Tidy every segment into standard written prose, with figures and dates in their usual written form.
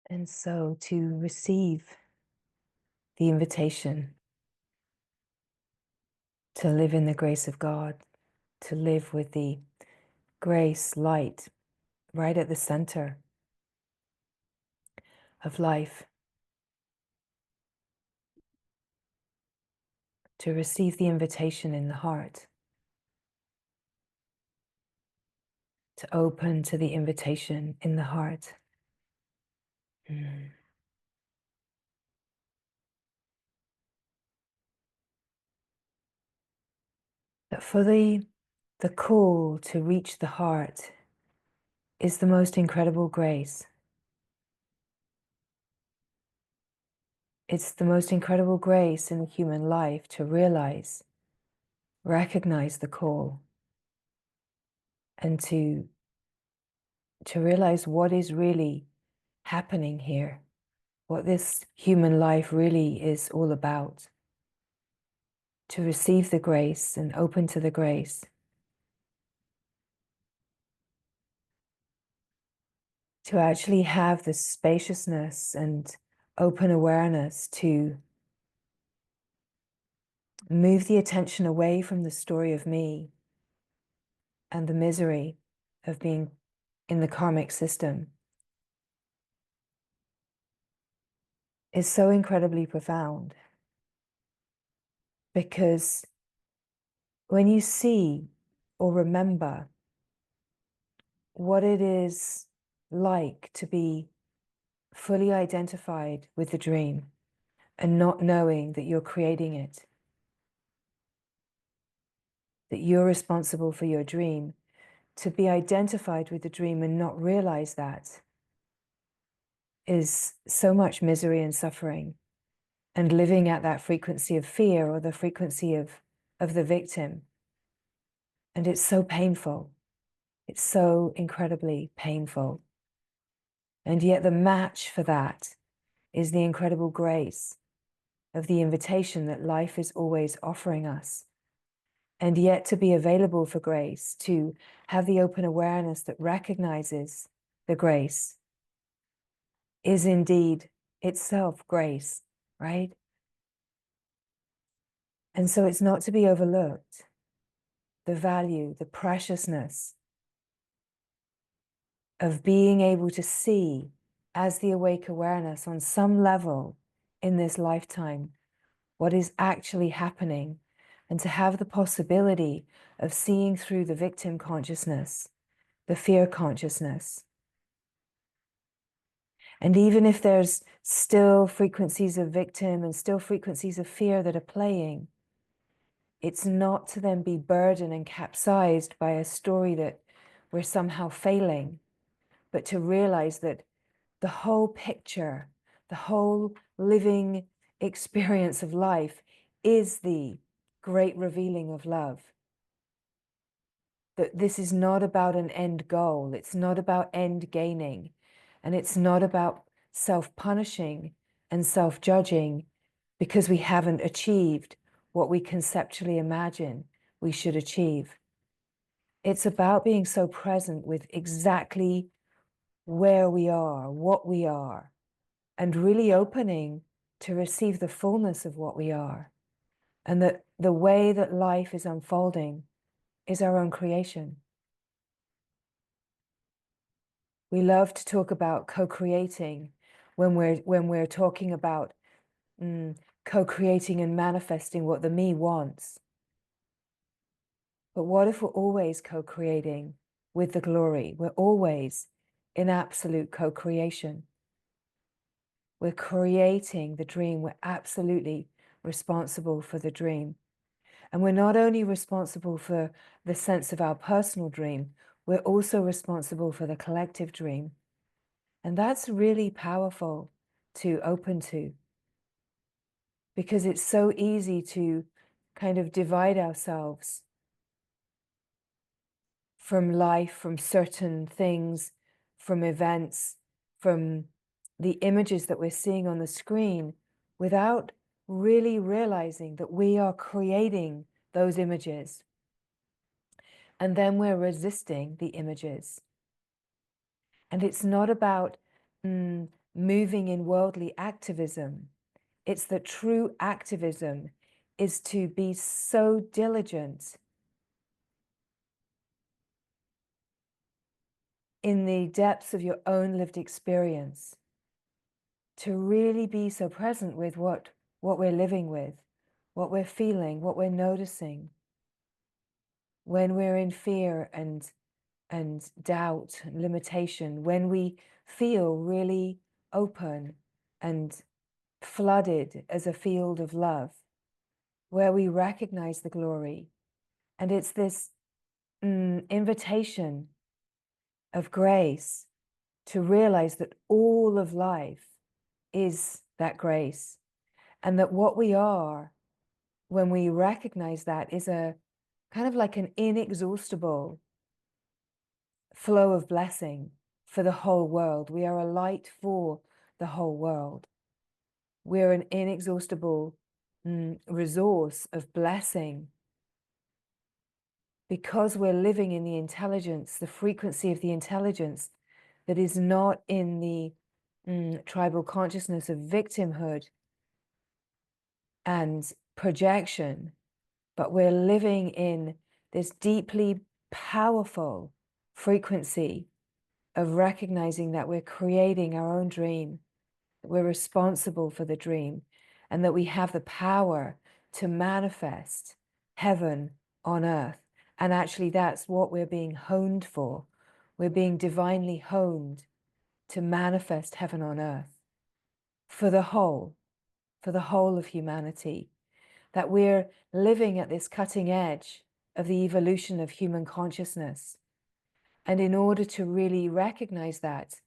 And so to receive the invitation to live in the grace of God, to live with the grace, light, right at the center of life, to receive the invitation in the heart, to open to the invitation in the heart. That for the call to reach the heart is the most incredible grace. It's the most incredible grace in the human life to realize, recognize the call, and to realize what is really happening here, what this human life really is all about. To receive the grace and open to the grace. To actually have the spaciousness and open awareness to move the attention away from the story of me and the misery of being in the karmic system is so incredibly profound. Because when you see or remember what it is like to be fully identified with the dream and not knowing that you're creating it, that you're responsible for your dream, to be identified with the dream and not realize that is so much misery and suffering, and living at that frequency of fear or the frequency of the victim. And it's so painful. It's so incredibly painful. And yet the match for that is the incredible grace of the invitation that life is always offering us. And yet to be available for grace, to have the open awareness that recognizes the grace, is indeed itself grace, right? And so it's not to be overlooked, the value, the preciousness of being able to see as the awake awareness on some level in this lifetime what is actually happening, and to have the possibility of seeing through the victim consciousness, the fear consciousness. And even if there's still frequencies of victim and still frequencies of fear that are playing, it's not to then be burdened and capsized by a story that we're somehow failing, but to realize that the whole picture, the whole living experience of life is the great revealing of love. That this is not about an end goal, it's not about end gaining, and it's not about self-punishing and self-judging because we haven't achieved what we conceptually imagine we should achieve. It's about being so present with exactly where we are, what we are, and really opening to receive the fullness of what we are. And that the way that life is unfolding is our own creation. We love to talk about co-creating when we're talking about co-creating and manifesting what the me wants. But what if we're always co-creating with the glory? We're always in absolute co-creation. We're creating the dream. We're absolutely responsible for the dream. And we're not only responsible for the sense of our personal dream, we're also responsible for the collective dream. And that's really powerful to open to, because it's so easy to kind of divide ourselves from life, from certain things, from events, from the images that we're seeing on the screen, without really realizing that we are creating those images. And then we're resisting the images. And it's not about moving in worldly activism. It's that true activism is to be so diligent in the depths of your own lived experience, to really be so present with what we're living with, what we're feeling, what we're noticing. When we're in fear and doubt and limitation, when we feel really open and flooded as a field of love, where we recognize the glory. And it's this invitation of grace to realize that all of life is that grace, and that what we are, when we recognize that, is a kind of like an inexhaustible flow of blessing for the whole world. We are a light for the whole world. We're an inexhaustible resource of blessing because we're living in the intelligence, the frequency of the intelligence that is not in the tribal consciousness of victimhood and projection, but we're living in this deeply powerful frequency of recognizing that we're creating our own dream, that we're responsible for the dream, and that we have the power to manifest heaven on earth. And actually, that's what we're being honed for. We're being divinely honed to manifest heaven on earth for the whole of humanity. That we're living at this cutting edge of the evolution of human consciousness. And in order to really recognize that,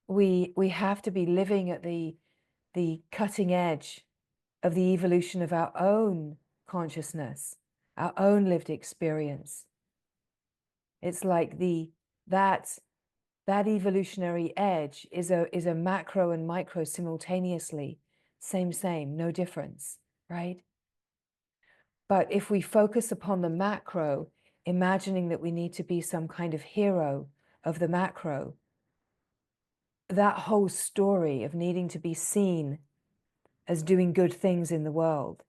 we have to be living at the cutting edge of the evolution of our own consciousness, our own lived experience. It's like that evolutionary edge is a macro and micro simultaneously, same, no difference, right? But if we focus upon the macro, imagining that we need to be some kind of hero of the macro, that whole story of needing to be seen as doing good things in the world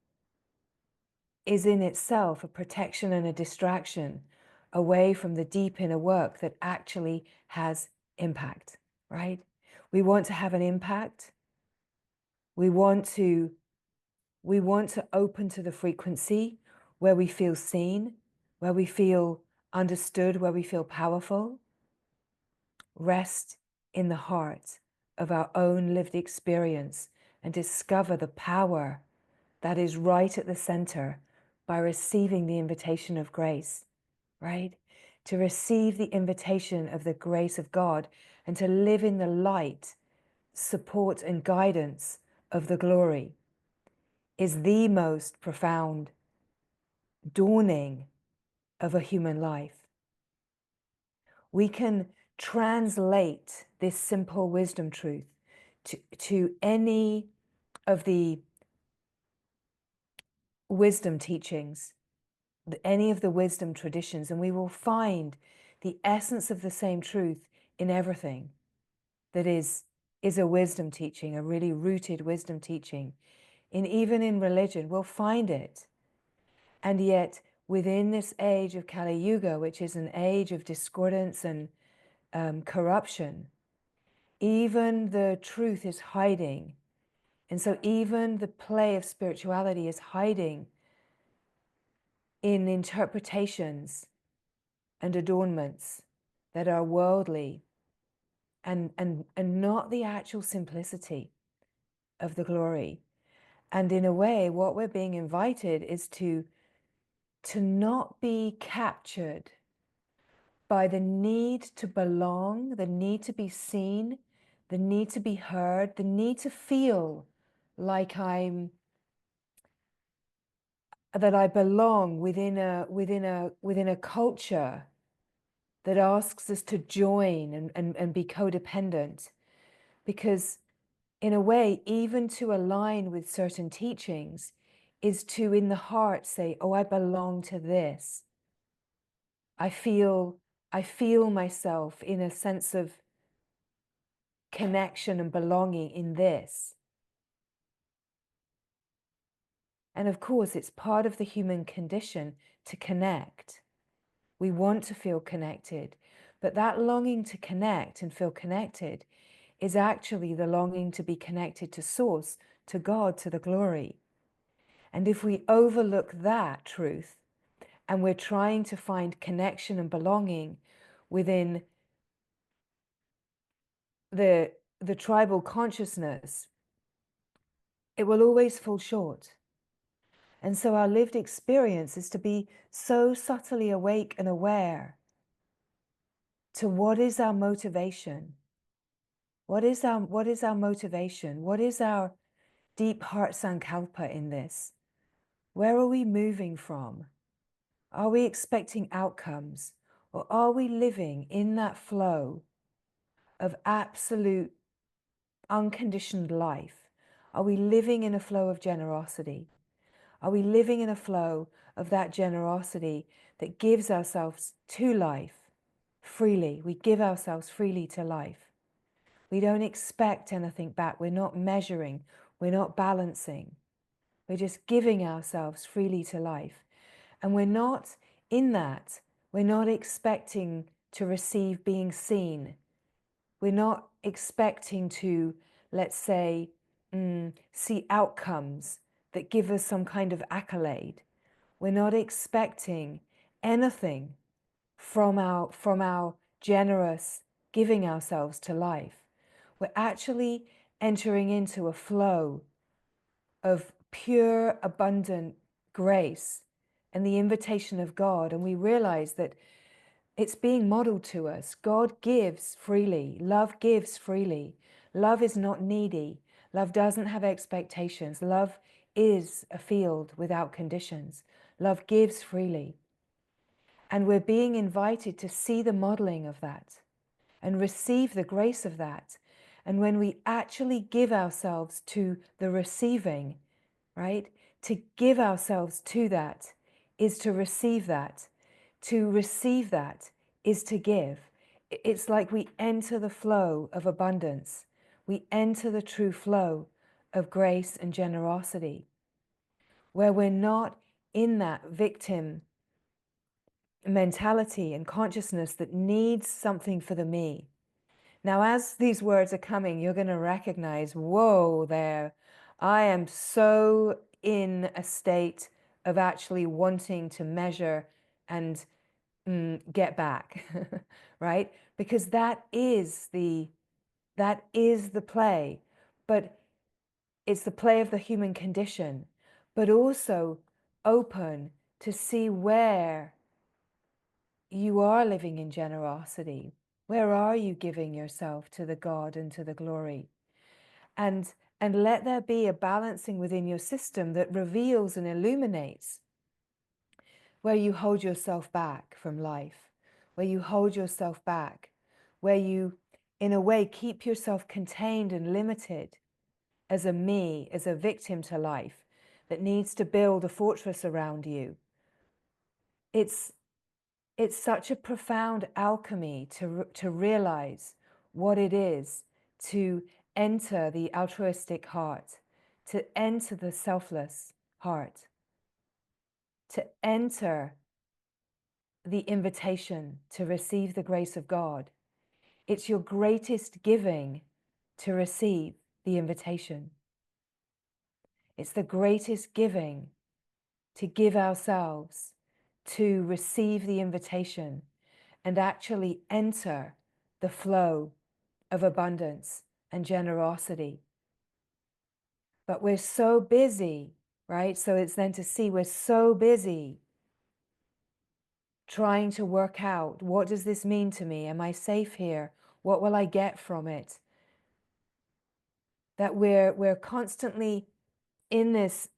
is in itself a protection and a distraction away from the deep inner work that actually has impact, right? We want to have an impact. We want to open to the frequency where we feel seen, where we feel understood, where we feel powerful. Rest in the heart of our own lived experience and discover the power that is right at the center by receiving the invitation of grace, right? To receive the invitation of the grace of God and to live in the light, support, and guidance of the glory is the most profound dawning of a human life. We can translate this simple wisdom truth to any of the wisdom teachings, any of the wisdom traditions, and we will find the essence of the same truth in everything that is a wisdom teaching, a really rooted wisdom teaching. Even in religion, we'll find it. And yet, within this age of Kali Yuga, which is an age of discordance and corruption, even the truth is hiding. And so even the play of spirituality is hiding in interpretations and adornments that are worldly and not the actual simplicity of the glory. And in a way, what we're being invited is to not be captured by the need to belong, the need to be seen, the need to be heard, the need to feel like that I belong within a culture that asks us to join and be codependent. Because in a way, even to align with certain teachings is to, in the heart, say, oh, I belong to this. I feel myself in a sense of connection and belonging in this. And of course, it's part of the human condition to connect. We want to feel connected, but that longing to connect and feel connected is actually the longing to be connected to Source, to God, to the glory. And if we overlook that truth and we're trying to find connection and belonging within the tribal consciousness, it will always fall short. And so our lived experience is to be so subtly awake and aware to what is our motivation. What is our motivation? What is our deep heart sankalpa in this? Where are we moving from? Are we expecting outcomes, or are we living in that flow of absolute unconditioned life? Are we living in a flow of generosity? Are we living in a flow of that generosity that gives ourselves to life freely? We give ourselves freely to life. We don't expect anything back. We're not measuring. We're not balancing. We're just giving ourselves freely to life. And we're not in that. We're not expecting to receive being seen. We're not expecting to, let's say, see outcomes that give us some kind of accolade. We're not expecting anything from our generous giving ourselves to life. We're actually entering into a flow of pure, abundant grace and the invitation of God. And we realize that it's being modeled to us. God gives freely. Love gives freely. Love is not needy. Love doesn't have expectations. Love is a field without conditions. Love gives freely. And we're being invited to see the modeling of that and receive the grace of that. And when we actually give ourselves to the receiving, right? To give ourselves to that is to receive that. To receive that is to give. It's like we enter the flow of abundance. We enter the true flow of grace and generosity, where we're not in that victim mentality and consciousness that needs something for the me. Now, as these words are coming, you're going to recognize, whoa, there, I am so in a state of actually wanting to measure and get back, right? Because that is the play, but it's the play of the human condition, but also open to see where you are living in generosity. Where are you giving yourself to the God and to the glory? And let there be a balancing within your system that reveals and illuminates where you hold yourself back from life, where you hold yourself back, where you, in a way, keep yourself contained and limited as a me, as a victim to life that needs to build a fortress around you. It's such a profound alchemy to realize what it is to enter the altruistic heart, to enter the selfless heart, to enter the invitation to receive the grace of God. It's your greatest giving to receive the invitation. It's the greatest giving to give ourselves to receive the invitation and actually enter the flow of abundance and generosity. But we're so busy, right? So it's then to see we're so busy trying to work out, what does this mean to me? Am I safe here? What will I get from it? That we're constantly in this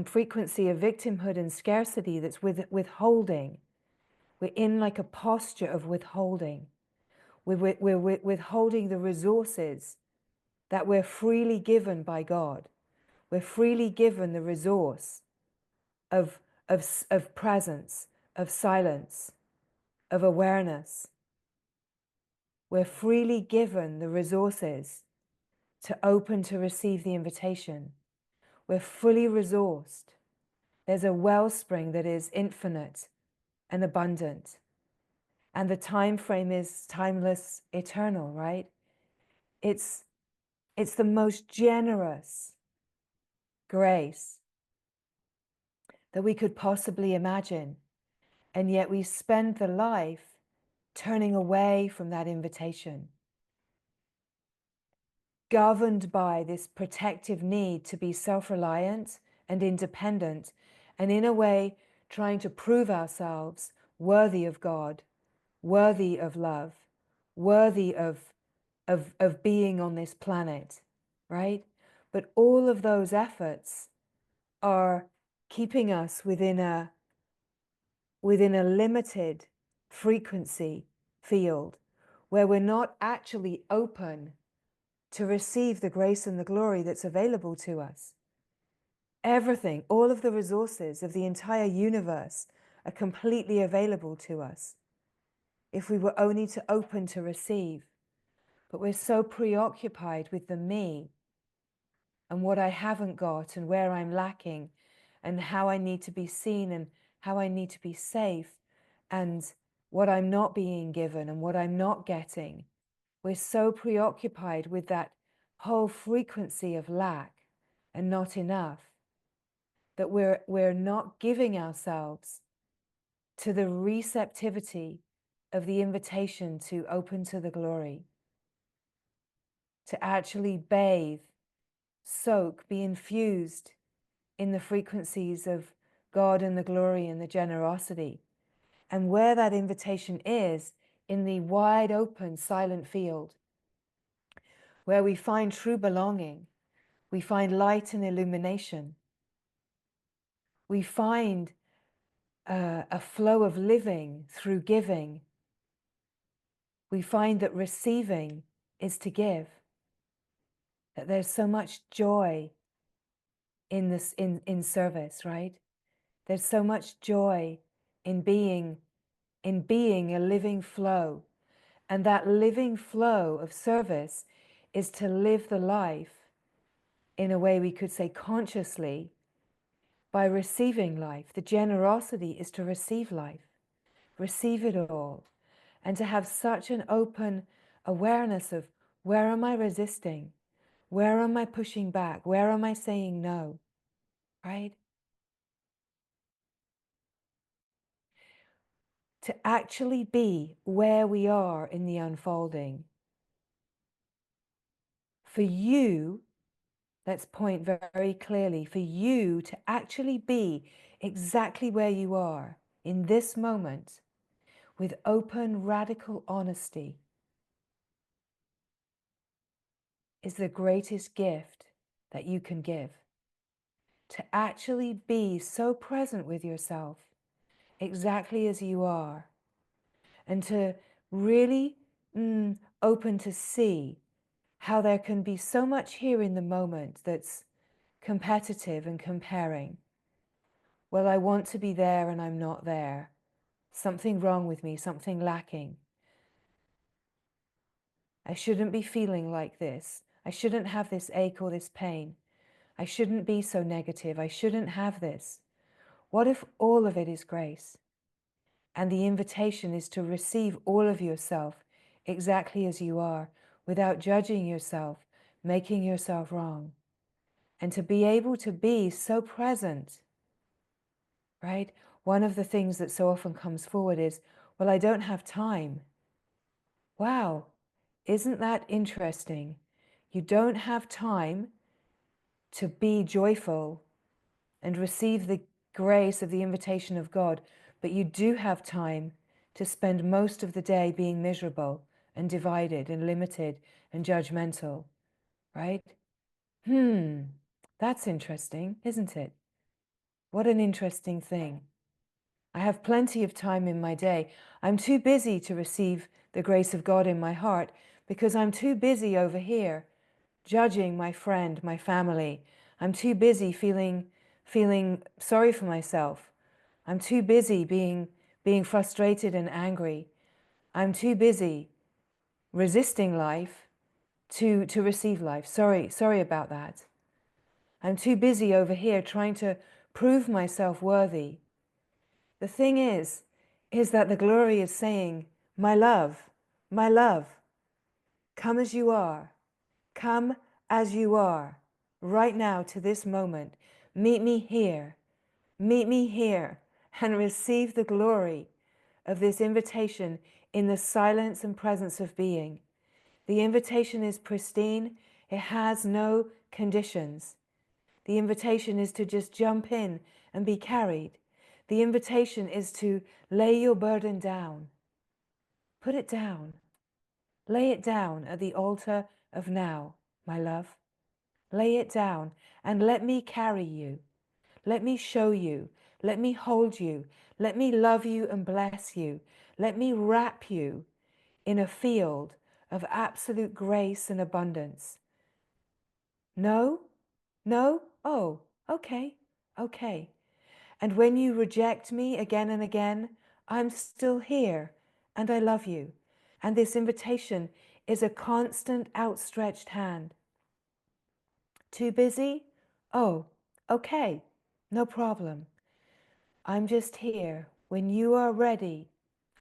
frequency of victimhood and scarcity that's withholding. We're in like a posture of withholding. We're withholding the resources that we're freely given by God. We're freely given the resource of presence, of silence, of awareness. we're freely given the resources to open to receive the invitation. We're fully resourced. There's a wellspring that is infinite and abundant. And the time frame is timeless, eternal, right? It's the most generous grace that we could possibly imagine. And yet we spend the life turning away from that invitation, governed by this protective need to be self-reliant and independent, and in a way trying to prove ourselves worthy of God, worthy of love, worthy of being on this planet, right? But all of those efforts are keeping us within a limited frequency field where we're not actually open to receive the grace and the glory that's available to us. Everything, all of the resources of the entire universe are completely available to us if we were only to open to receive. But we're so preoccupied with the me and what I haven't got and where I'm lacking and how I need to be seen and how I need to be safe and what I'm not being given and what I'm not getting. We're so preoccupied with that whole frequency of lack and not enough that we're not giving ourselves to the receptivity of the invitation to open to the glory, to actually bathe, soak, be infused in the frequencies of God and the glory and the generosity. And where that invitation is, in the wide open silent field, where we find true belonging, we find light and illumination, we find a flow of living through giving, we find that receiving is to give, that there's so much joy in this, in service, right? There's so much joy in being a living flow. And that living flow of service is to live the life in a way we could say consciously by receiving life. The generosity is to receive life, receive it all, and to have such an open awareness of where am I resisting? Where am I pushing back? Where am I saying no? Right? To actually be where we are in the unfolding. For you, let's point very clearly, for you to actually be exactly where you are in this moment with open, radical honesty is the greatest gift that you can give. To actually be so present with yourself exactly as you are, and to really open to see how there can be so much here in the moment that's competitive and comparing. Well, I want to be there and I'm not there. Something wrong with me, something lacking. I shouldn't be feeling like this. I shouldn't have this ache or this pain. I shouldn't be so negative. I shouldn't have this. What if all of it is grace? And the invitation is to receive all of yourself exactly as you are, without judging yourself, making yourself wrong. And to be able to be so present, right? One of the things that so often comes forward is, well, I don't have time. Wow, isn't that interesting? You don't have time to be joyful and receive the grace of the invitation of God, but you do have time to spend most of the day being miserable and divided and limited and judgmental, right? That's interesting, isn't it? What an interesting thing. I have plenty of time in my day. I'm too busy to receive the grace of God in my heart because I'm too busy over here judging my friend, my family. I'm too busy feeling sorry for myself. I'm too busy being frustrated and angry. I'm too busy resisting life to receive life. Sorry about that. I'm too busy over here trying to prove myself worthy. The thing is that the glory is saying, my love, come as you are. Come as you are, right now to this moment. Meet me here, and receive the glory of this invitation in the silence and presence of being. The invitation is pristine. It has no conditions. The invitation is to just jump in and be carried. The invitation is to lay your burden down. Put it down. Lay it down at the altar of now, my love. Lay it down and let me carry you. Let me show you. Let me hold you. Let me love you and bless you. Let me wrap you in a field of absolute grace and abundance. No? No? Oh, okay, okay. And when you reject me again and again, I'm still here and I love you. And this invitation is a constant outstretched hand. Too busy? Oh, okay, no problem. I'm just here. When you are ready,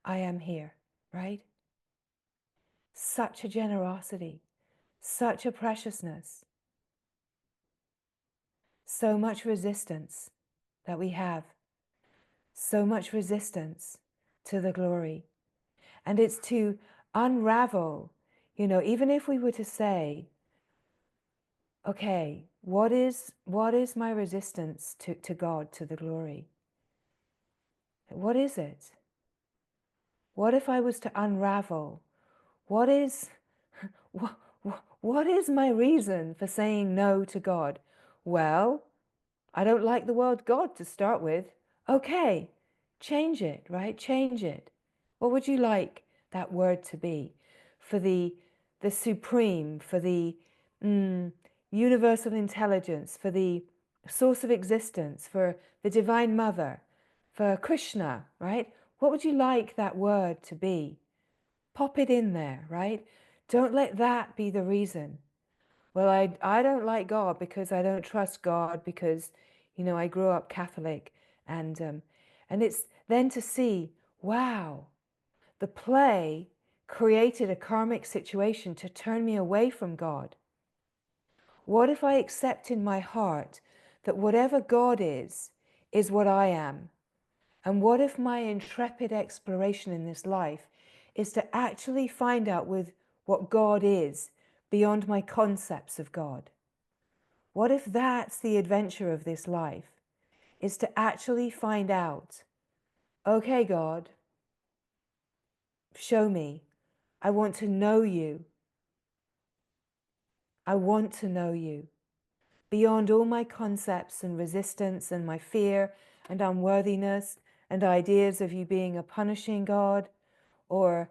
I am here, right? Such a generosity, such a preciousness, so much resistance that we have, so much resistance to the glory. And it's to unravel, even if we were to say, okay, what is my resistance to God, to the glory? What is it? What if I was to unravel? What is my reason for saying no to God? Well, I don't like the word God to start with. Okay, change it, right? Change it. What would you like that word to be? For the supreme, for the universal intelligence, for the source of existence, for the divine mother, for Krishna, right? What would you like that word to be? Pop it in there, right? Don't let that be the reason. Well, I don't like God because I don't trust God because, I grew up Catholic. And it's then to see, wow, the play created a karmic situation to turn me away from God. What if I accept in my heart that whatever God is what I am? And what if my intrepid exploration in this life is to actually find out with what God is beyond my concepts of God? What if that's the adventure of this life, is to actually find out, okay, God, show me. I want to know you. I want to know you beyond all my concepts and resistance and my fear and unworthiness and ideas of you being a punishing God or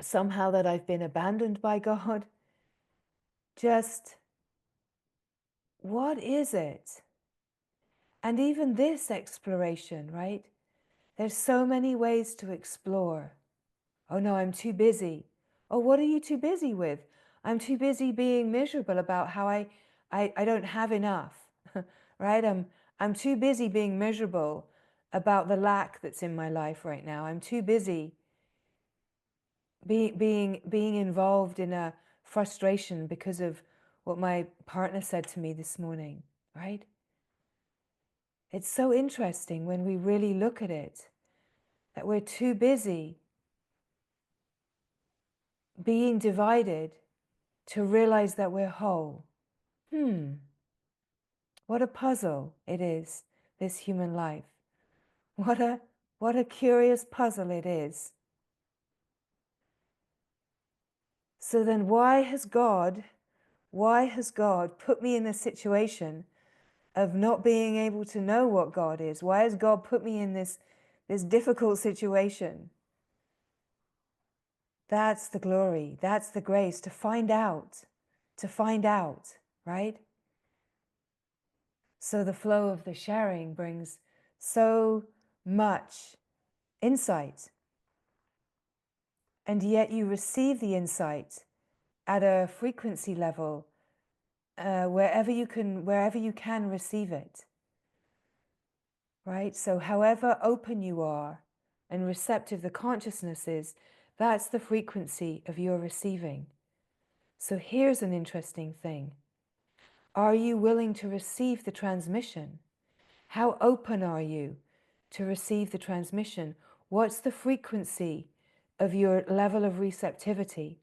somehow that I've been abandoned by God. Just, what is it? And even this exploration, right? There's so many ways to explore. Oh no, I'm too busy. Oh, what are you too busy with? I'm too busy being miserable about how I don't have enough, right? I'm too busy being miserable about the lack that's in my life right now. I'm too busy being involved in a frustration because of what my partner said to me this morning, right? It's so interesting when we really look at it, that we're too busy being divided to realize that we're whole. What a puzzle it is, this human life. What a curious puzzle it is. So then why has God put me in a situation of not being able to know what God is? Why has God put me in this difficult situation? That's the glory. That's the grace to find out, right? So the flow of the sharing brings so much insight. and yet you receive the insight at a frequency level wherever you can receive it, right? So however open you are and receptive the consciousness is, that's the frequency of your receiving. So here's an interesting thing. Are you willing to receive the transmission? How open are you to receive the transmission? What's the frequency of your level of receptivity?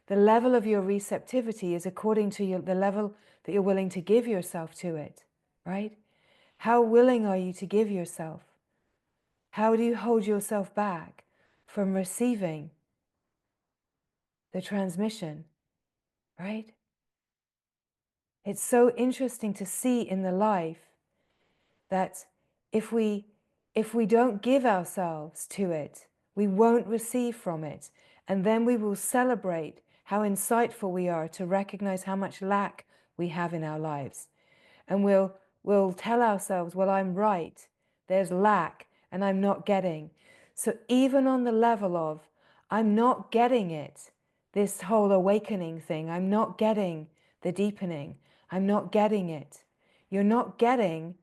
The level of your receptivity is according to the level that you're willing to give yourself to it, right? How willing are you to give yourself? How do you hold yourself back from receiving the transmission, right? It's so interesting to see in the life that if we don't give ourselves to it, we won't receive from it. And then we will celebrate how insightful we are to recognize how much lack we have in our lives. And we'll tell ourselves, well, I'm right, there's lack, and I'm not getting. So even on the level of, I'm not getting it, this whole awakening thing, I'm not getting the deepening, I'm not getting it. You're not getting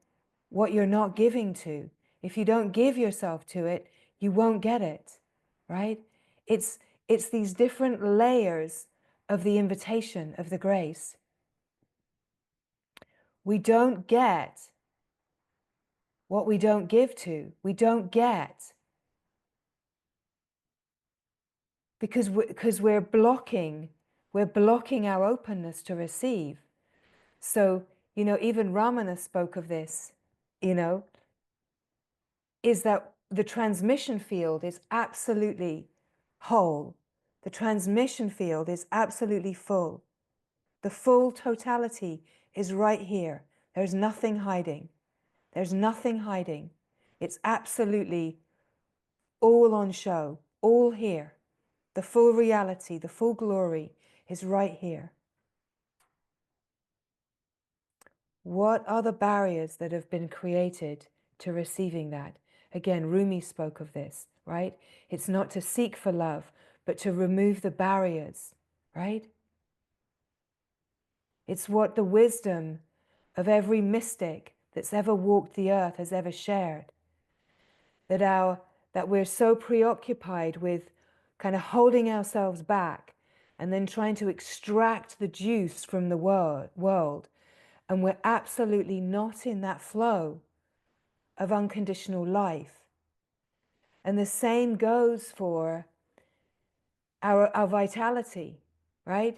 what you're not giving to. If you don't give yourself to it, you won't get it, right? It's these different layers of the invitation of the grace. We don't get what we don't give to. We don't get because we're blocking our openness to receive. So, even Ramana spoke of this, is that the transmission field is absolutely whole. The transmission field is absolutely full. The full totality is right here. There's nothing hiding. There's nothing hiding. It's absolutely all on show, all here. The full reality, the full glory is right here. What are the barriers that have been created to receiving that? Again, Rumi spoke of this, right? It's not to seek for love, but to remove the barriers, right? It's what the wisdom of every mystic that's ever walked the earth has ever shared. That we're so preoccupied with kind of holding ourselves back and then trying to extract the juice from the world. And we're absolutely not in that flow of unconditional life. And the same goes for our vitality, right?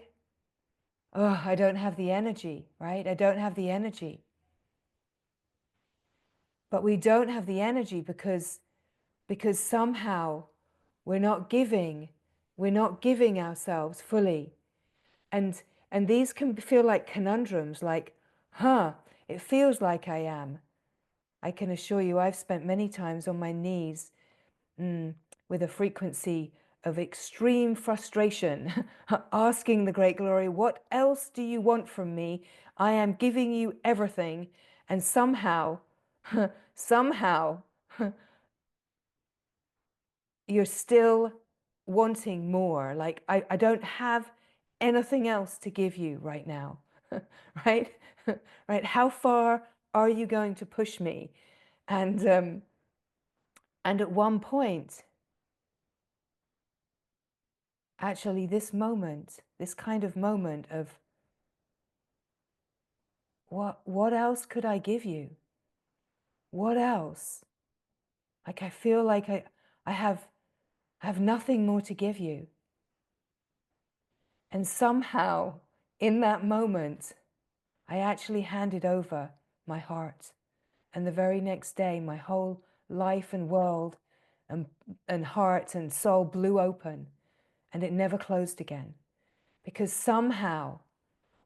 Oh, I don't have the energy, right? I don't have the energy. But we don't have the energy because somehow we're not giving ourselves fully. And these can feel like conundrums, like, it feels like I am. I can assure you, I've spent many times on my knees with a frequency of extreme frustration, asking the Great Glory, what else do you want from me? I am giving you everything. And somehow, somehow, you're still wanting more. Like, I don't have anything else to give you right now, right? Right? How far are you going to push me? And at one point, actually, this kind of moment of what else could I give you? What else? Like, I feel like I have nothing more to give you. And somehow, in that moment, I actually handed over my heart. And the very next day, my whole life and world and heart and soul blew open, and it never closed again. Because somehow,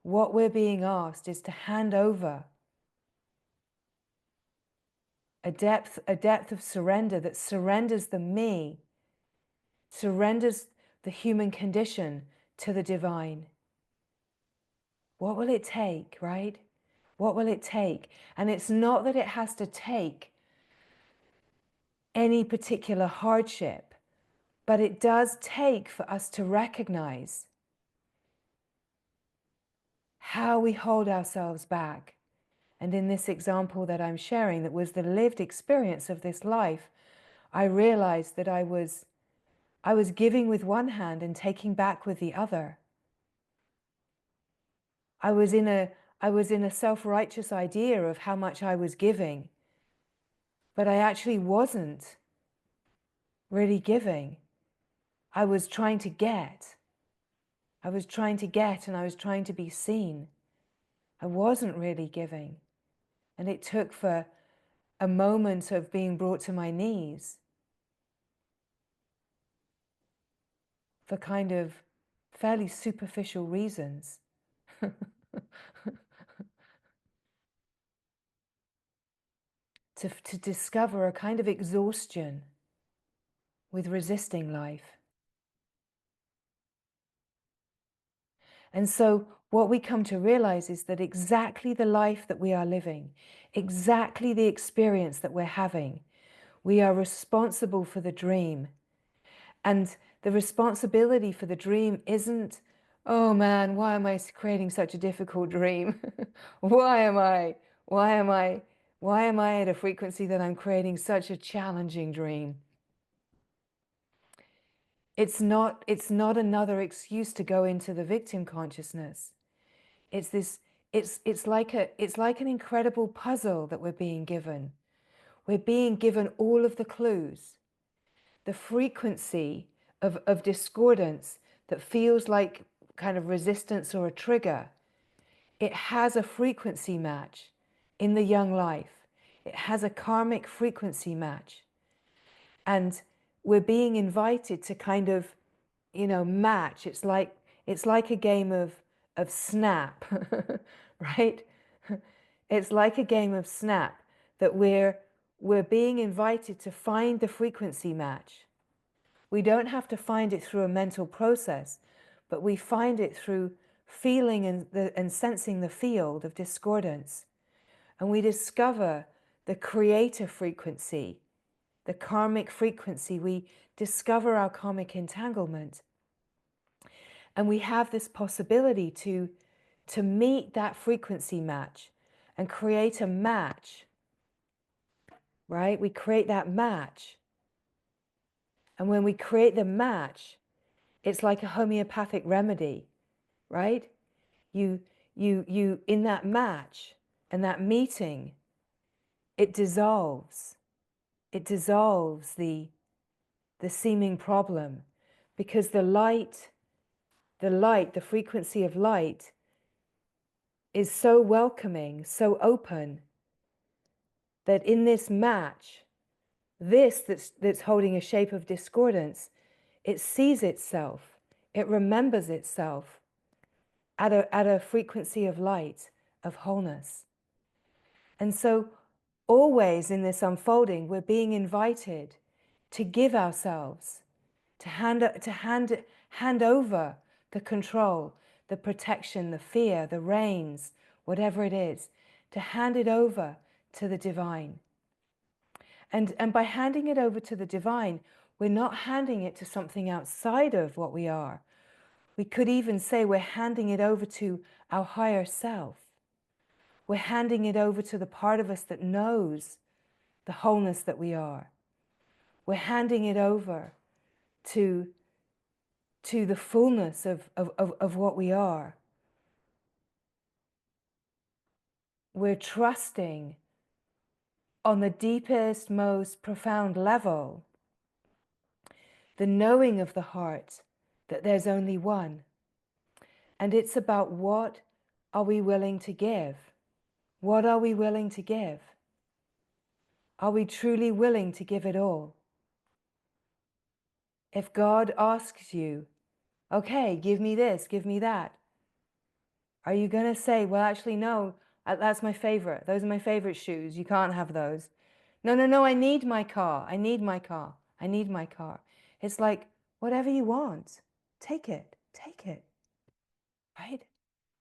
what we're being asked is to hand over a depth of surrender that surrenders the me, surrenders the human condition to the divine. What will it take, right? What will it take? And it's not that it has to take any particular hardship, But it does take for us to recognize how we hold ourselves back. And in this example that I'm sharing, that was the lived experience of this life, I realized that I was giving with one hand and taking back with the other. I was in a self-righteous idea of how much I was giving, but I actually wasn't really giving. I was trying to get. I was trying to get, and I was trying to be seen. I wasn't really giving. And it took for a moment of being brought to my knees for kind of fairly superficial reasons. to discover a kind of exhaustion with resisting life. And so what we come to realize is that exactly the life that we are living, exactly the experience that we're having, we are responsible for the dream. And the responsibility for the dream isn't, oh man, why am I creating such a difficult dream? Why am I at a frequency that I'm creating such a challenging dream? It's not another excuse to go into the victim consciousness. It's this, it's like an incredible puzzle that we're being given. We're being given all of the clues. The frequency of discordance that feels like kind of resistance or a trigger, it has a frequency match in the young life. It has a karmic frequency match. And we're being invited to kind of, match. It's like a game of snap, right? It's like a game of snap that we're being invited to find the frequency match. We don't have to find it through a mental process, but we find it through feeling and sensing the field of discordance. And we discover the creator frequency, the karmic frequency. We discover our karmic entanglement. And we have this possibility to meet that frequency match and create a match, right? We create that match. And when we create the match, it's like a homeopathic remedy, right? You in that match and that meeting, it dissolves the seeming problem, because the frequency of light is so welcoming, so open, that in this match, that's holding a shape of discordance, it sees itself, it remembers itself at a frequency of light, of wholeness. And so always in this unfolding, we're being invited to give ourselves, to hand over the control, the protection, the fear, the reins, whatever it is, to hand it over to the divine. And by handing it over to the divine, we're not handing it to something outside of what we are. We could even say we're handing it over to our higher self. We're handing it over to the part of us that knows the wholeness that we are. We're handing it over to the fullness of what we are. We're trusting on the deepest, most profound level the knowing of the heart that there's only one. And it's about, what are we willing to give? What are we willing to give? Are we truly willing to give it all? If God asks you, okay, give me this, give me that, are you going to say, well, actually, no, that's my favorite. Those are my favorite shoes. You can't have those. No, no, no, I need my car. I need my car. I need my car. It's like, whatever you want, take it, right?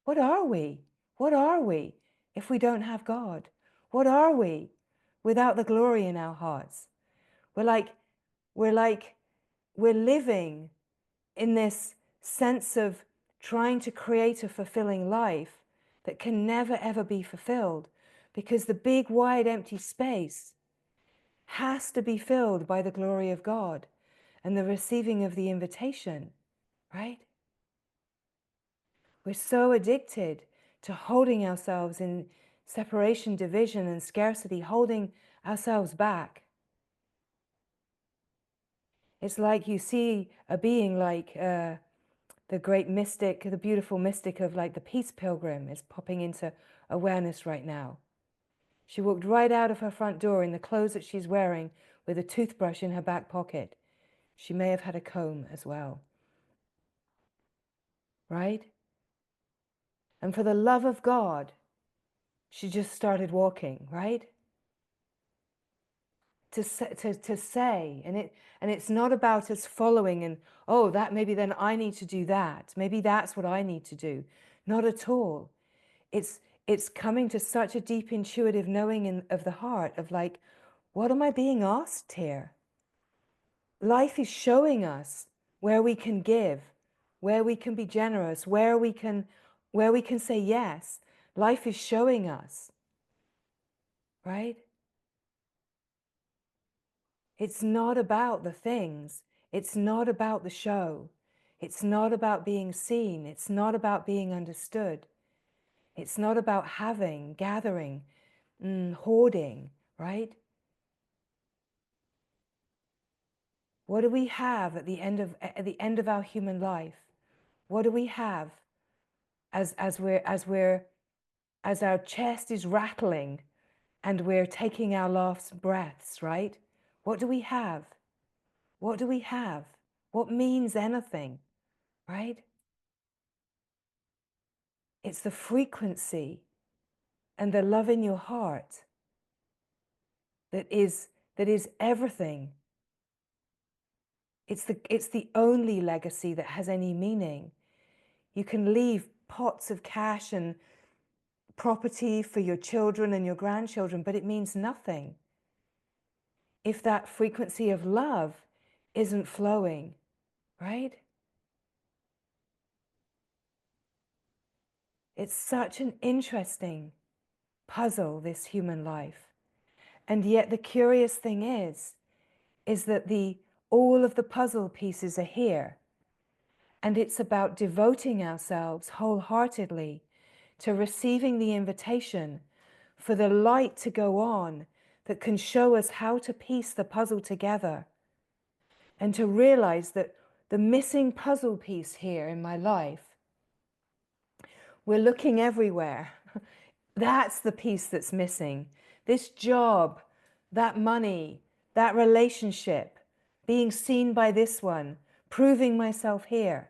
What are we? What are we if we don't have God? What are we without the glory in our hearts? We're like we're living in this sense of trying to create a fulfilling life that can never ever be fulfilled, because the big wide empty space has to be filled by the glory of God and the receiving of the invitation, right? We're so addicted to holding ourselves in separation, division, and scarcity, holding ourselves back. It's like you see a being like the great mystic, the beautiful mystic of like the Peace Pilgrim is popping into awareness right now. She walked right out of her front door in the clothes that she's wearing with a toothbrush in her back pocket. She may have had a comb as well, right? And for the love of God, she just started walking, right? To say, and it's not about us following and, oh, that maybe then I need to do that. Maybe that's what I need to do. Not at all. It's coming to such a deep intuitive knowing of the heart of like, what am I being asked here? Life is showing us where we can give, where we can be generous, where we can say yes. Life is showing us, right? It's not about the things. It's not about the show. It's not about being seen. It's not about being understood. It's not about having, gathering, hoarding, right? What do we have at the end of our human life? What do we have as our chest is rattling and we're taking our last breaths, right? What do we have? What do we have? What means anything, right? It's the frequency and the love in your heart that is everything. It's the only legacy that has any meaning. You can leave pots of cash and property for your children and your grandchildren, but it means nothing if that frequency of love isn't flowing, right? It's such an interesting puzzle, this human life. And yet the curious thing is that all of the puzzle pieces are here. And it's about devoting ourselves wholeheartedly to receiving the invitation for the light to go on that can show us how to piece the puzzle together, and to realize that the missing puzzle piece here in my life, we're looking everywhere. That's the piece that's missing. This job, that money, that relationship, being seen by this one, proving myself here,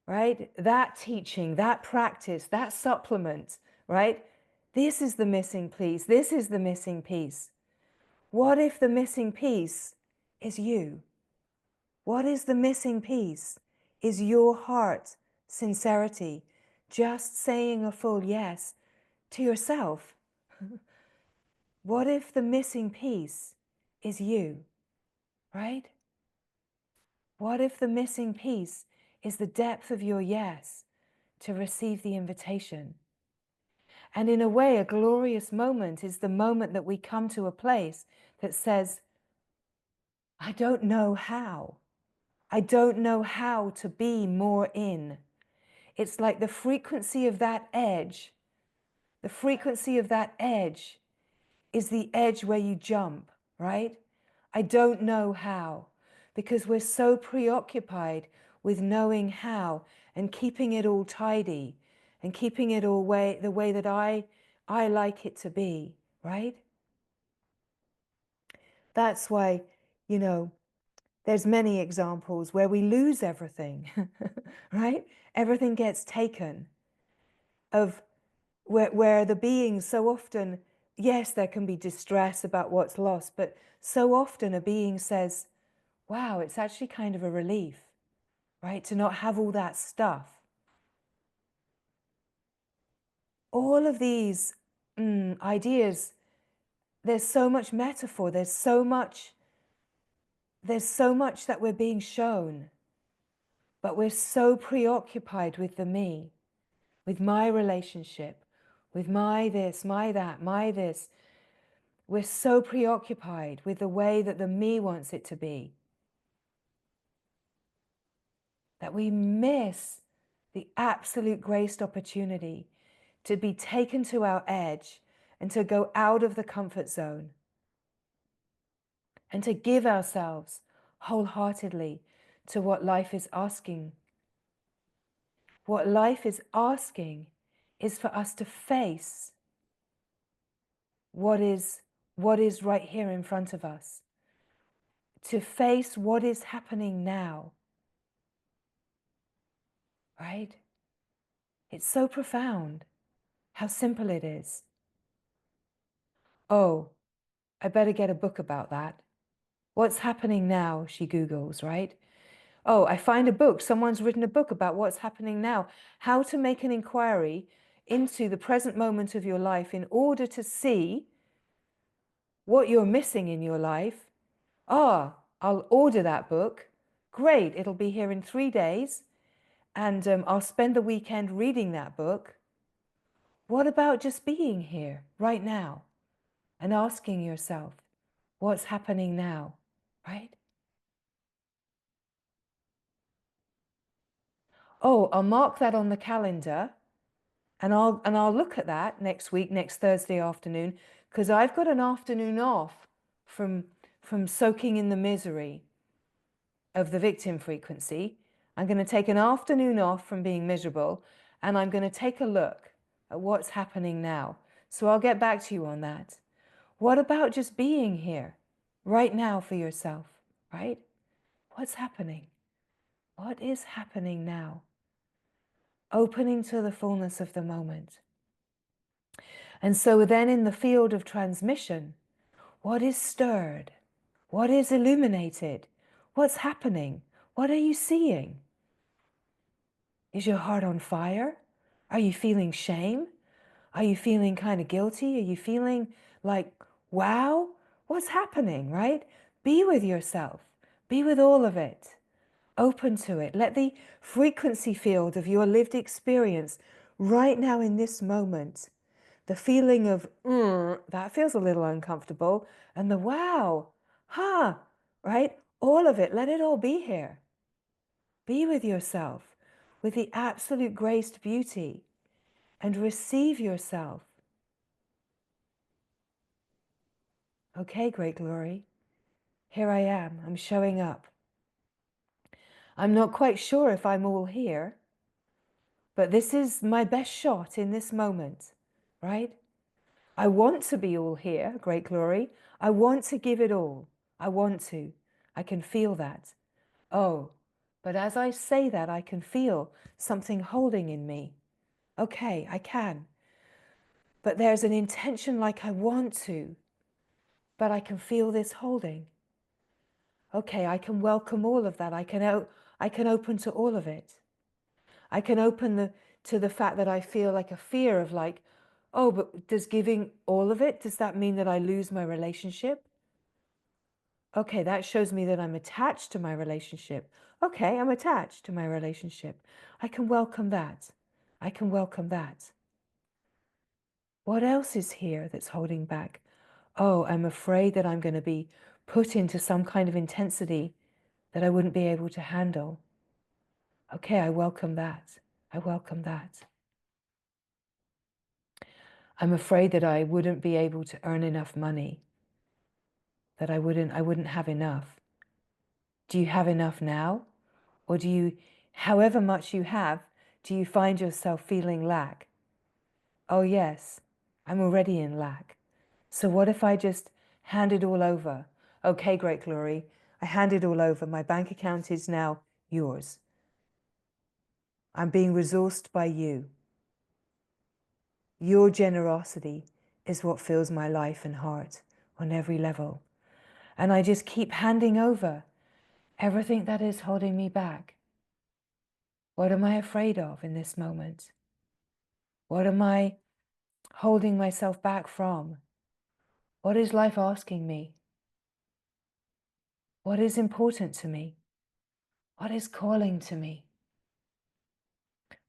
right? That teaching, that practice, that supplement, right? This is the missing piece. This is the missing piece. What if the missing piece is you? What is the missing piece? Is your heart, sincerity, just saying a full yes to yourself? What if the missing piece is you, right? What if the missing piece is the depth of your yes to receive the invitation? And in a way, a glorious moment is the moment that we come to a place that says, I don't know how. I don't know how to be more in. It's like the frequency of that edge. The frequency of that edge is the edge where you jump, right? I don't know how, because we're so preoccupied with knowing how and keeping it all tidy and keeping it all the way that I like it to be, right? That's why, you know, there's many examples where we lose everything, right? Everything gets taken, of where the being so often, yes, there can be distress about what's lost, but so often a being says, wow, it's actually kind of a relief, right? To not have all that stuff. All of these ideas, there's so much metaphor, there's so much there's so much that we're being shown, but we're so preoccupied with the me, with my relationship, with my this, my that, my this. We're so preoccupied with the way that the me wants it to be that we miss the absolute graced opportunity to be taken to our edge and to go out of the comfort zone and to give ourselves wholeheartedly to what life is asking. What life is asking is for us to face what is right here in front of us, to face what is happening now, right? It's so profound how simple it is. Oh, I better get a book about that. What's happening now, she Googles, right? Oh, I find a book. Someone's written a book about what's happening now. How to make an inquiry into the present moment of your life in order to see what you're missing in your life. Ah, I'll order that book. Great, it'll be here in 3 days. And I'll spend the weekend reading that book. What about just being here right now and asking yourself, what's happening now, right? Oh, I'll mark that on the calendar and I'll look at that next week, next Thursday afternoon, because I've got an afternoon off from soaking in the misery of the victim frequency. I'm going to take an afternoon off from being miserable and I'm going to take a look at what's happening now. So I'll get back to you on that. What about just being here right now for yourself, right? What's happening? What is happening now? Opening to the fullness of the moment. And so then in the field of transmission, what is stirred? What is illuminated? What's happening? What are you seeing? Is your heart on fire? Are you feeling shame? Are you feeling kind of guilty? Are you feeling like, wow, what's happening, right? Be with yourself. Be with all of it. Open to it. Let the frequency field of your lived experience right now in this moment, the feeling of, that feels a little uncomfortable, and the wow, right? All of it, let it all be here. Be with yourself with the absolute graced beauty and receive yourself. Okay, great glory. Here I am. I'm showing up. I'm not quite sure if I'm all here, but this is my best shot in this moment, right? I want to be all here, great glory. I want to give it all. I want to. I can feel that. Oh, but as I say that, I can feel something holding in me. Okay, I can. But there's an intention like I want to, but I can feel this holding. Okay, I can welcome all of that. I can open to all of it. I can open to the fact that I feel like a fear of like, oh, but does giving all of it, does that mean that I lose my relationship? Okay, that shows me that I'm attached to my relationship. Okay, I'm attached to my relationship. I can welcome that. I can welcome that. What else is here that's holding back? Oh, I'm afraid that I'm going to be put into some kind of intensity that I wouldn't be able to handle. Okay, I welcome that. I welcome that. I'm afraid that I wouldn't be able to earn enough money, that I wouldn't have enough. Do you have enough now? Or do you, however much you have, do you find yourself feeling lack? Oh yes, I'm already in lack. So what if I just hand it all over? Okay, great glory. I hand it all over. My bank account is now yours. I'm being resourced by you. Your generosity is what fills my life and heart on every level. And I just keep handing over everything that is holding me back. What am I afraid of in this moment? What am I holding myself back from? What is life asking me? What is important to me? What is calling to me?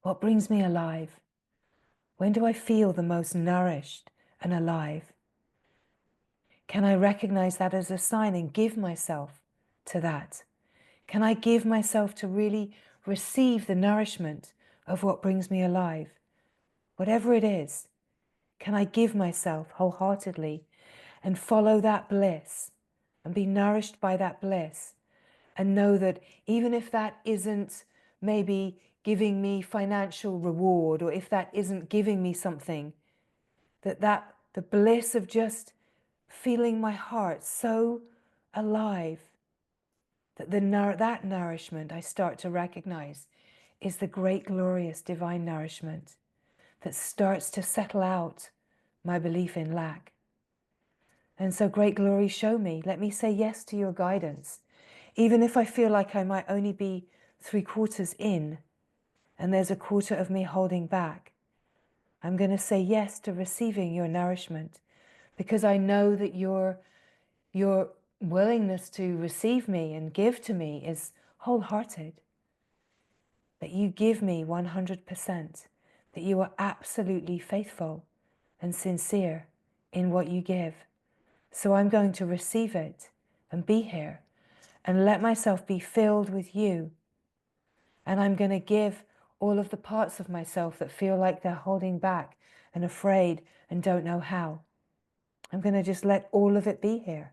What brings me alive? When do I feel the most nourished and alive? Can I recognize that as a sign and give myself to that? Can I give myself to really receive the nourishment of what brings me alive? Whatever it is, can I give myself wholeheartedly and follow that bliss and be nourished by that bliss and know that even if that isn't maybe giving me financial reward, or if that isn't giving me something, that the bliss of just feeling my heart so alive, that that nourishment I start to recognize is the great, glorious, divine nourishment that starts to settle out my belief in lack. And so, great glory, show me. Let me say yes to your guidance. Even if I feel like I might only be 3/4 in and there's a quarter of me holding back, I'm going to say yes to receiving your nourishment, because I know that your willingness to receive me and give to me is wholehearted, that you give me 100%, that you are absolutely faithful and sincere in what you give. So I'm going to receive it and be here and let myself be filled with you. And I'm going to give all of the parts of myself that feel like they're holding back and afraid and don't know how. I'm going to just let all of it be here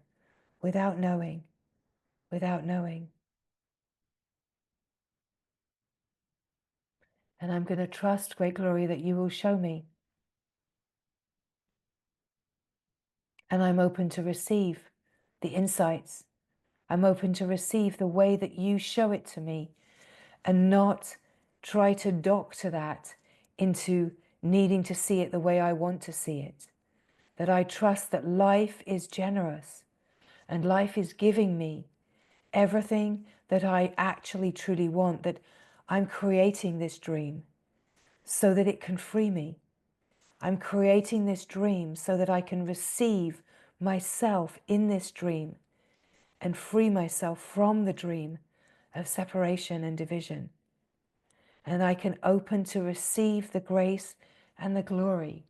without knowing, without knowing. And I'm going to trust, great glory, that you will show me. And I'm open to receive the insights. I'm open to receive the way that you show it to me, and not try to doctor that into needing to see it the way I want to see it. That I trust that life is generous and life is giving me everything that I actually truly want, that I'm creating this dream so that it can free me. I'm creating this dream so that I can receive myself in this dream and free myself from the dream of separation and division. And I can open to receive the grace and the glory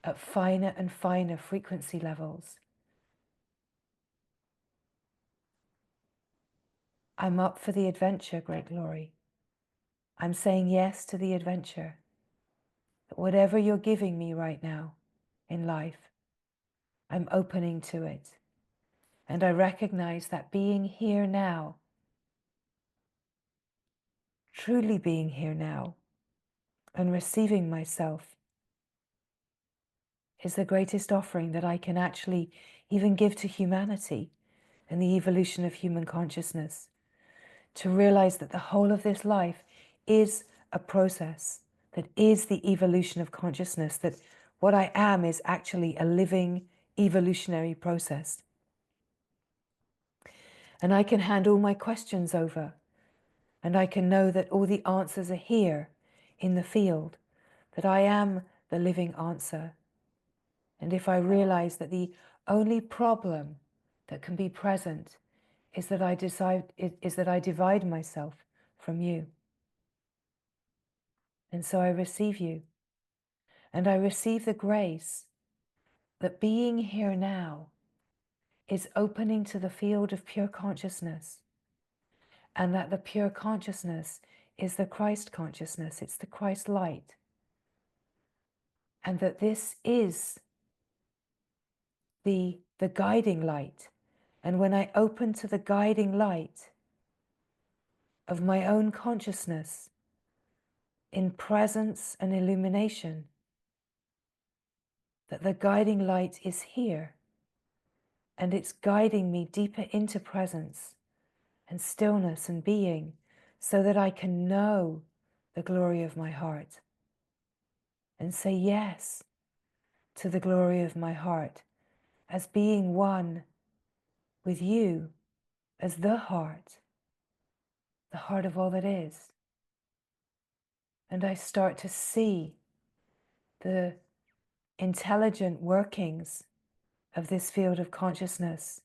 at finer and finer frequency levels. I'm up for the adventure, great glory. I'm saying yes to the adventure. That whatever you're giving me right now in life, I'm opening to it. And I recognize that being here now, truly being here now, and receiving myself is the greatest offering that I can actually even give to humanity and the evolution of human consciousness. To realize that the whole of this life is a process, that is the evolution of consciousness, that what I am is actually a living evolutionary process. And I can hand all my questions over, and I can know that all the answers are here in the field, that I am the living answer. And if I realize that the only problem that can be present is that I divide myself from you. And so I receive you. And I receive the grace that being here now is opening to the field of pure consciousness. And that the pure consciousness is the Christ consciousness. It's the Christ light. And that this is the guiding light. And when I open to the guiding light of my own consciousness in presence and illumination, that the guiding light is here and it's guiding me deeper into presence and stillness and being, so that I can know the glory of my heart and say yes to the glory of my heart as being one with you as the heart of all that is. And I start to see the intelligent workings of this field of consciousness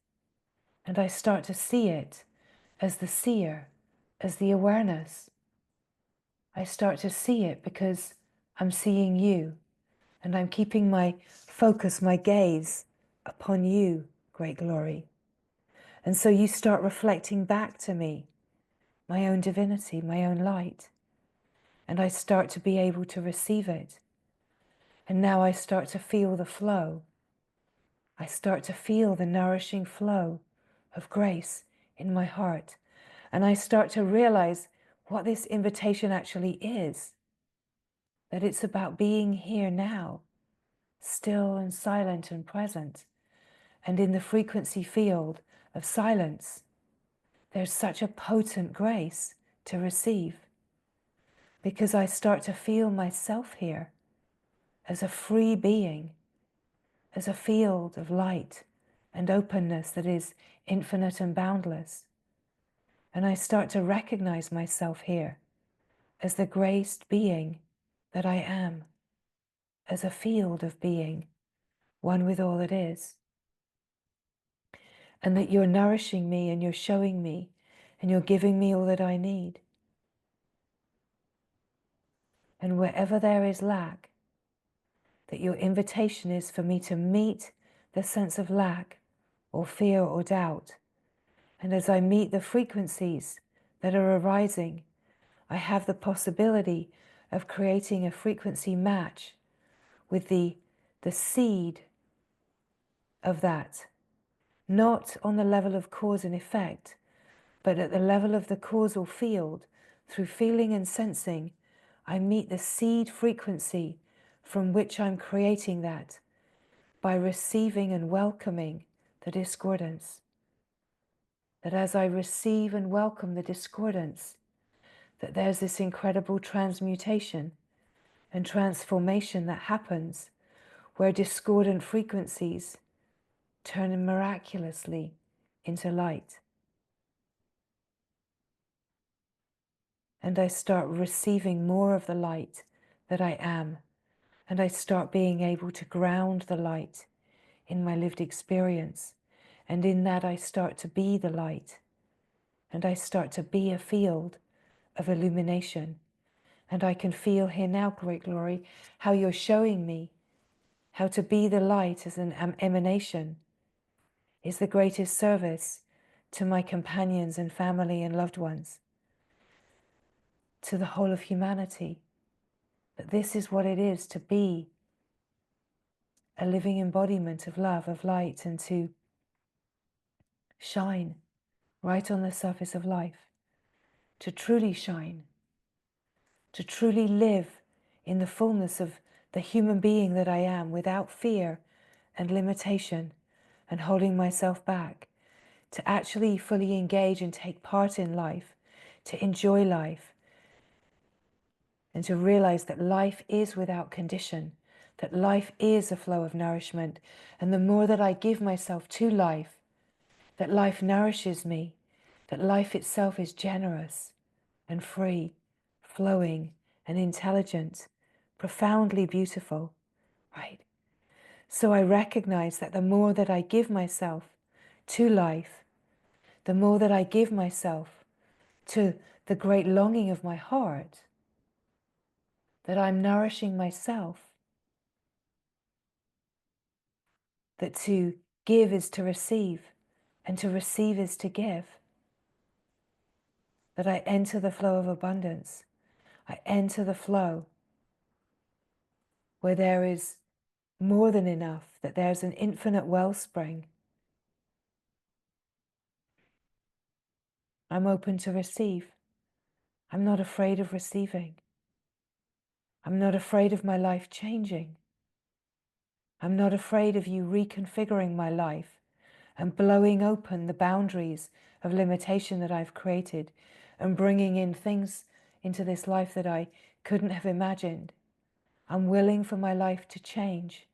And I start to see it as the seer, as the awareness. I start to see it because I'm seeing you, and I'm keeping my focus, my gaze upon you, great glory. And so you start reflecting back to me my own divinity, my own light. And I start to be able to receive it. And now I start to feel the flow. I start to feel the nourishing flow of grace in my heart. And I start to realize what this invitation actually is. That it's about being here now, still and silent and present. And in the frequency field of silence, there's such a potent grace to receive. Because I start to feel myself here as a free being, as a field of light and openness that is infinite and boundless. And I start to recognize myself here as the graced being that I am, as a field of being, one with all that is. And that you're nourishing me and you're showing me and you're giving me all that I need. And wherever there is lack, that your invitation is for me to meet the sense of lack or fear or doubt. And as I meet the frequencies that are arising, I have the possibility of creating a frequency match with the seed of that, not on the level of cause and effect, but at the level of the causal field. Through feeling and sensing, I meet the seed frequency from which I'm creating that by receiving and welcoming the discordance. That as I receive and welcome the discordance, that there's this incredible transmutation and transformation that happens where discordant frequencies turn miraculously into light. And I start receiving more of the light that I am. And I start being able to ground the light in my lived experience. And in that I start to be the light. And I start to be a field of illumination. And I can feel here now, great glory, how you're showing me how to be the light as an emanation is the greatest service to my companions and family and loved ones, to the whole of humanity. That this is what it is to be a living embodiment of love, of light, and to shine right on the surface of life, to truly shine, to truly live in the fullness of the human being that I am without fear and limitation and holding myself back, to actually fully engage and take part in life, to enjoy life, and to realize that life is without condition, that life is a flow of nourishment. And the more that I give myself to life, that life nourishes me, that life itself is generous and free, flowing and intelligent, profoundly beautiful, right? So I recognize that the more that I give myself to life, the more that I give myself to the great longing of my heart, that I'm nourishing myself, that to give is to receive, and to receive is to give, that I enter the flow of abundance. I enter the flow where there is more than enough, that there's an infinite wellspring. I'm open to receive. I'm not afraid of receiving. I'm not afraid of my life changing. I'm not afraid of you reconfiguring my life and blowing open the boundaries of limitation that I've created and bringing in things into this life that I couldn't have imagined. I'm willing for my life to change,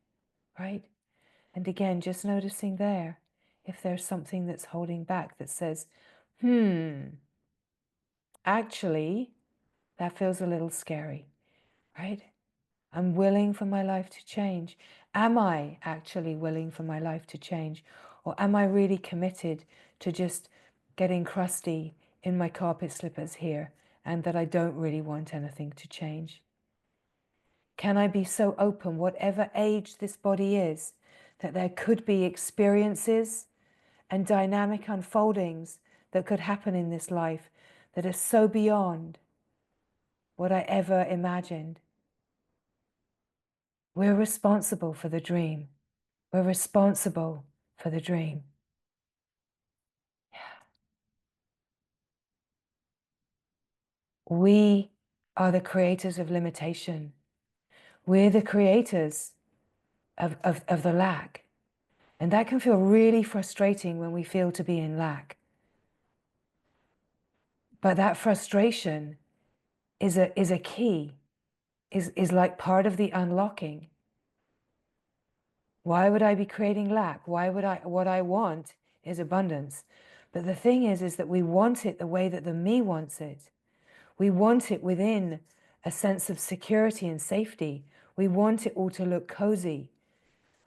right? And again, just noticing there, if there's something that's holding back that says, actually, that feels a little scary, right? I'm willing for my life to change. Am I actually willing for my life to change? Or am I really committed to just getting crusty in my carpet slippers here, and that I don't really want anything to change? Can I be so open, whatever age this body is, that there could be experiences and dynamic unfoldings that could happen in this life that are so beyond what I ever imagined? We're responsible for the dream. We're responsible for the dream. We are the creators of limitation. We're the creators of the lack. And that can feel really frustrating when we feel to be in lack. But that frustration is a key, is like part of the unlocking. Why would I be creating lack? Why would what I want is abundance. But the thing is that we want it the way that the me wants it. We want it within a sense of security and safety. We want it all to look cozy.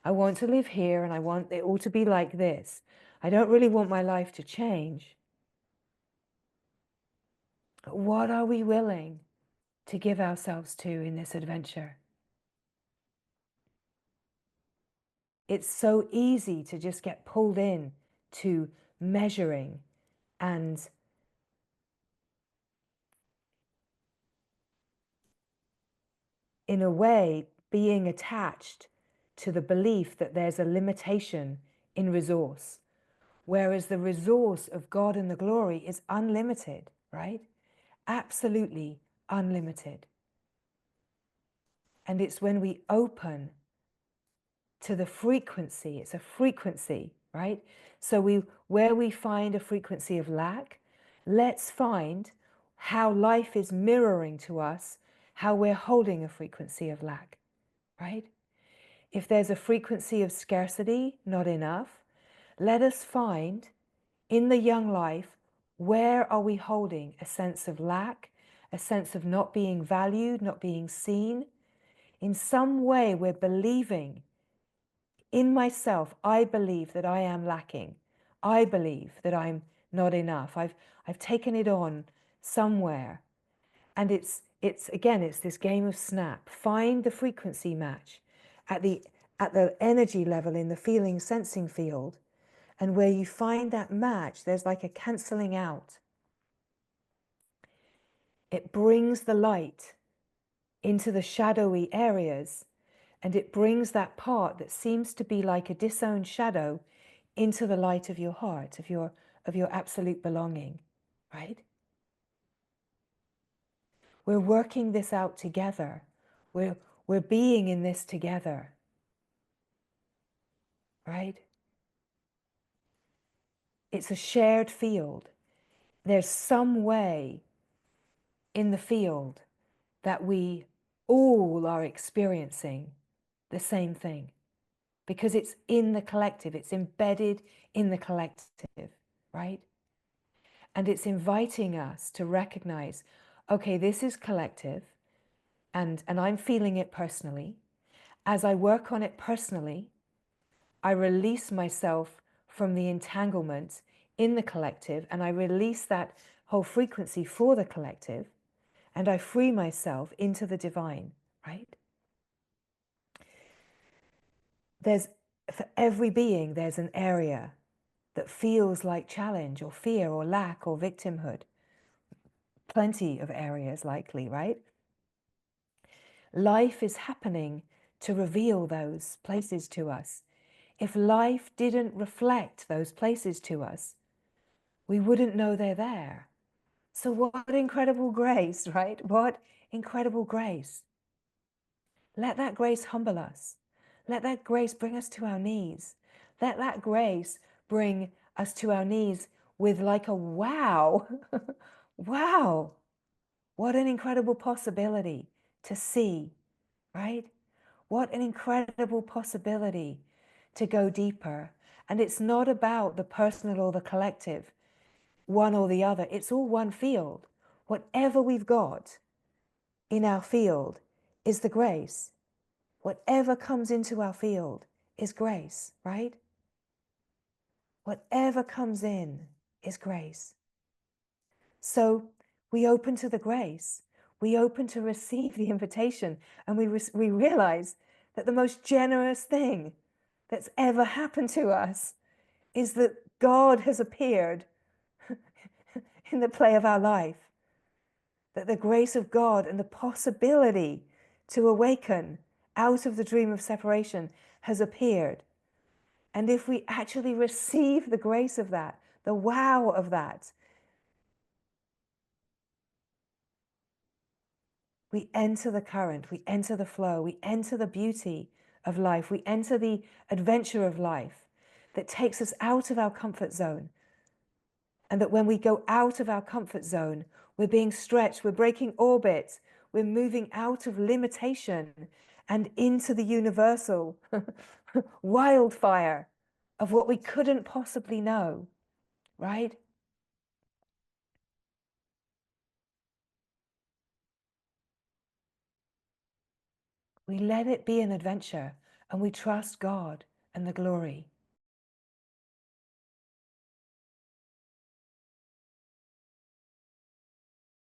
I want to live here and I want it all to be like this. I don't really want my life to change. But what are we willing to give ourselves to in this adventure? It's so easy to just get pulled in to measuring and in a way being attached to the belief that there's a limitation in resource, whereas the resource of God and the glory is unlimited, right? Absolutely unlimited. And it's when we open to the frequency, it's a frequency, right? So where we find a frequency of lack, let's find how life is mirroring to us how we're holding a frequency of lack, right? If there's a frequency of scarcity, not enough, let us find in the young life, where are we holding a sense of lack, a sense of not being valued, not being seen? In some way, we're believing in myself, I believe that I am lacking. I believe that I'm not enough. I've taken it on somewhere. And it's again, it's this game of snap. Find the frequency match at the energy level in the feeling sensing field. And where you find that match, there's like a cancelling out. It brings the light into the shadowy areas, and it brings that part that seems to be like a disowned shadow into the light of your heart, of your absolute belonging, right? We're working this out together. We're being in this together, right? It's a shared field. There's some way in the field that we all are experiencing the same thing, because it's in the collective, it's embedded in the collective, right? And it's inviting us to recognize, okay, this is collective, and I'm feeling it personally. As I work on it personally, I release myself from the entanglement in the collective, and I release that whole frequency for the collective, and I free myself into the divine, right? For every being, there's an area that feels like challenge or fear or lack or victimhood. Plenty of areas likely, right? Life is happening to reveal those places to us. If life didn't reflect those places to us, we wouldn't know they're there. So what incredible grace, right? What incredible grace. Let that grace humble us. Let that grace bring us to our knees. Let that grace bring us to our knees with like a wow. Wow. What an incredible possibility to see, right? What an incredible possibility to go deeper. And it's not about the personal or the collective, one or the other. It's all one field. Whatever we've got in our field is the grace. Whatever comes into our field is grace, right? whatever comes in is grace. So we open to the grace, we open to receive the invitation, and we realize that the most generous thing that's ever happened to us is that God has appeared in the play of our life. That the grace of God and the possibility to awaken out of the dream of separation has appeared. And if we actually receive the grace of that, the wow of that, we enter the current, we enter the flow, we enter the beauty of life, we enter the adventure of life that takes us out of our comfort zone. And that when we go out of our comfort zone, we're being stretched, we're breaking orbit, we're moving out of limitation and into the universal wildfire of what we couldn't possibly know, right? We let it be an adventure and we trust God and the glory.